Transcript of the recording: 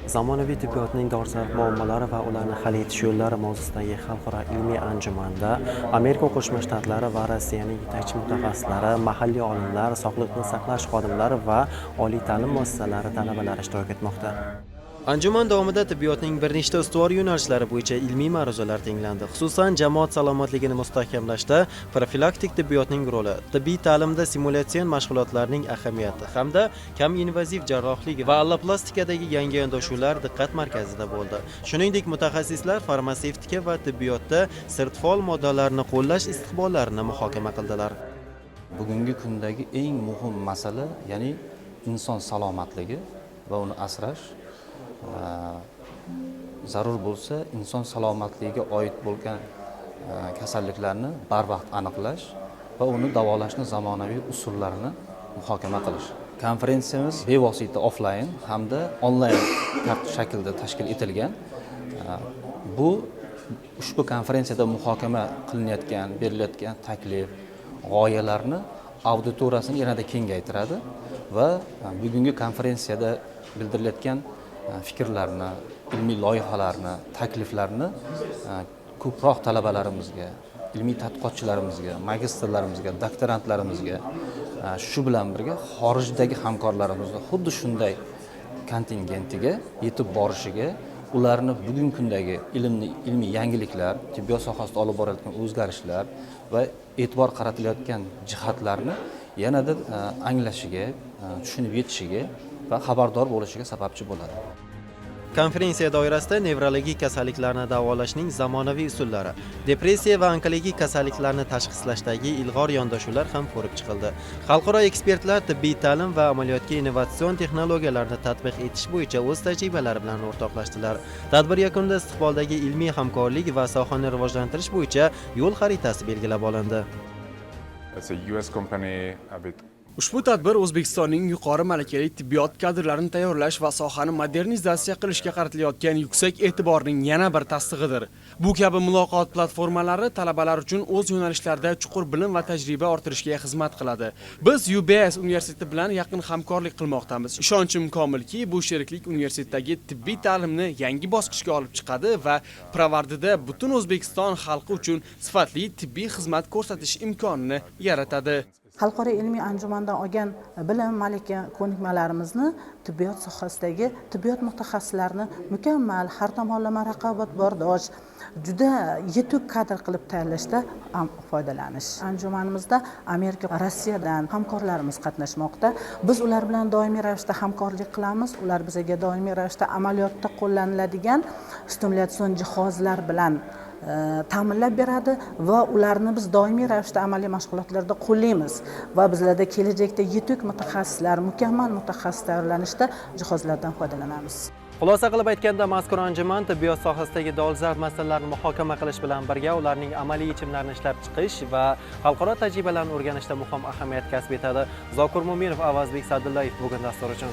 Zamonaviy tibbiyotning dolzarb muammolari va ularni hal etish yo'llari mavzusidagi xalqaro ilmiy anjumanda Amerika Qo'shma Shtatlari va Rossiyaning yetakchi mutaxassislari, mahalliy olimlar, sog'liqni saqlash xodimlari va oliy ta'lim muassasalari talabalari ishtirok etmoqda. Anjuman davomida tibbiyotning bir nechta ustuvor yo'nalishlari bo'yicha ilmiy ma'ruzalar tinglandi. Xususan, jamoat salomatligini mustahkamlashda profilaktik tibbiyotning roli, tibbiy ta'limda simulятsion mashg'ulotlarning ahamiyati hamda kam invaziv jarrohlik va alloplastikadagi yangi yondashuvlar diqqat markazida bo'ldi. Shuningdek, mutaxassislar farmatsevtika va tibbiyotda sirtfol moddalarni qo'llash istiqbollarini muhokama qildilar. Bugungi kundagi eng muhim masala, ya'ni inson salomatligi va uni asrash. Zarur bo'lsa inson salomatligiga oid bo'lgan kasalliklarni barvaqt aniqlash va uni davolashning zamonaviy usullarini muhokama qilish. Konferensiyamiz bevosita offlayn hamda onlayn shaklda tashkil etilgan. Ushbu konferensiyada muhokama qilinayotgan, berilayotgan taklif, g'oyalarni auditoriyasini yanada kengaytiradi va bugungi konferensiyada bildirilayotgan fikrlarni, ilmiy loyihalarni, takliflarni ko'proq talabalarimizga, ilmiy tadqiqotchilarimizga, magistrlarimizga, doktorantlarimizga, shu bilan birga xorijdagi hamkorlarimizga xuddi shunday kontingentiga yetib borishiga, ularni bugungi kundagi ilmiy yangiliklar, tibbiyot sohasida olib borilayotgan o'zgarishlar va e'tibor qaratilayotgan jihatlarni yanada anglashiga, tushunib yetishiga va xabardor bo'lishiga sababchi bo'ladi. Konferensiya doirasida nevrologik kasalliklarni davolashning zamonaviy usullari, depressiya va onkologik kasalliklarni tashxislashdagi ilg'or yondashuvlar ham ko'rib chiqildi. Xalqaro ekspertlar tibbiy ta'lim va amaliyotga innovatsion texnologiyalarni tatbiq etish bo'yicha o'z tajribalari bilan o'rtoqlashdilar. Tadbir yakunida istiqboldagi ilmiy hamkorlik va sohani rivojlantirish bo'yicha yo'l xaritasi belgilab olindi. Ushbu tadbir O'zbekistonning yuqori malakali tibbiyot kadrlarini tayyorlash va sohani modernizatsiya qilishga qaratilayotgan yuksak e'tiborning yana bir tasdig'idir. Bu kabi muloqot platformalari talabalar uchun o'z yo'nalishlarida chuqur bilim va tajriba orttirishga xizmat qiladi. Biz UBS universiteti bilan yaqin hamkorlik qilmoqdamiz. Ishonchim komilki, bu sheriklik universitetdagi tibbiy ta'limni yangi bosqichga olib chiqadi va pirovardida butun O'zbekiston xalqi uchun sifatli tibbiy xizmat ko'rsatish imkonini yaratadi. Xalqaro ilmiy anjumandan olgan bilim malaka ko'nikmalarimizni tibbiyot sohasidagi tibbiyot mutaxassislarini mukammal, har tomonlama raqobatbardosh, juda yetuk kadr qilib tayyorlashda foydalanish. Anjumanimizda Amerika, Rossiyadan hamkorlarimiz qatnashmoqda. Biz ular bilan doimiy ravishda hamkorlik qilamiz. Ular bizga doimiy ravishda amaliyotda qo'llaniladigan stimulятsion jihozlar bilan ta'minlab beradi va ularni biz doimiy ravishda amaliy mashg'ulotlarda qo'llaymiz va bizlarda kelajakda yetuk mutaxassislar, mukammal mutaxassis tayyorlanishda jihozlardan foydalanamiz. Xulosa qilib aytganda, mazkur anjuman tibbiyot sohasidagi dolzarb masalalarni muhokama qilish bilan birga ularning amaliy yechimlarini ishlab chiqish va xalqaro tajribalarni o'rganishda muhim ahamiyat kasb etadi. Zokir Mo'minov, Avazbek Sa'dullayev bugun dastur uchun.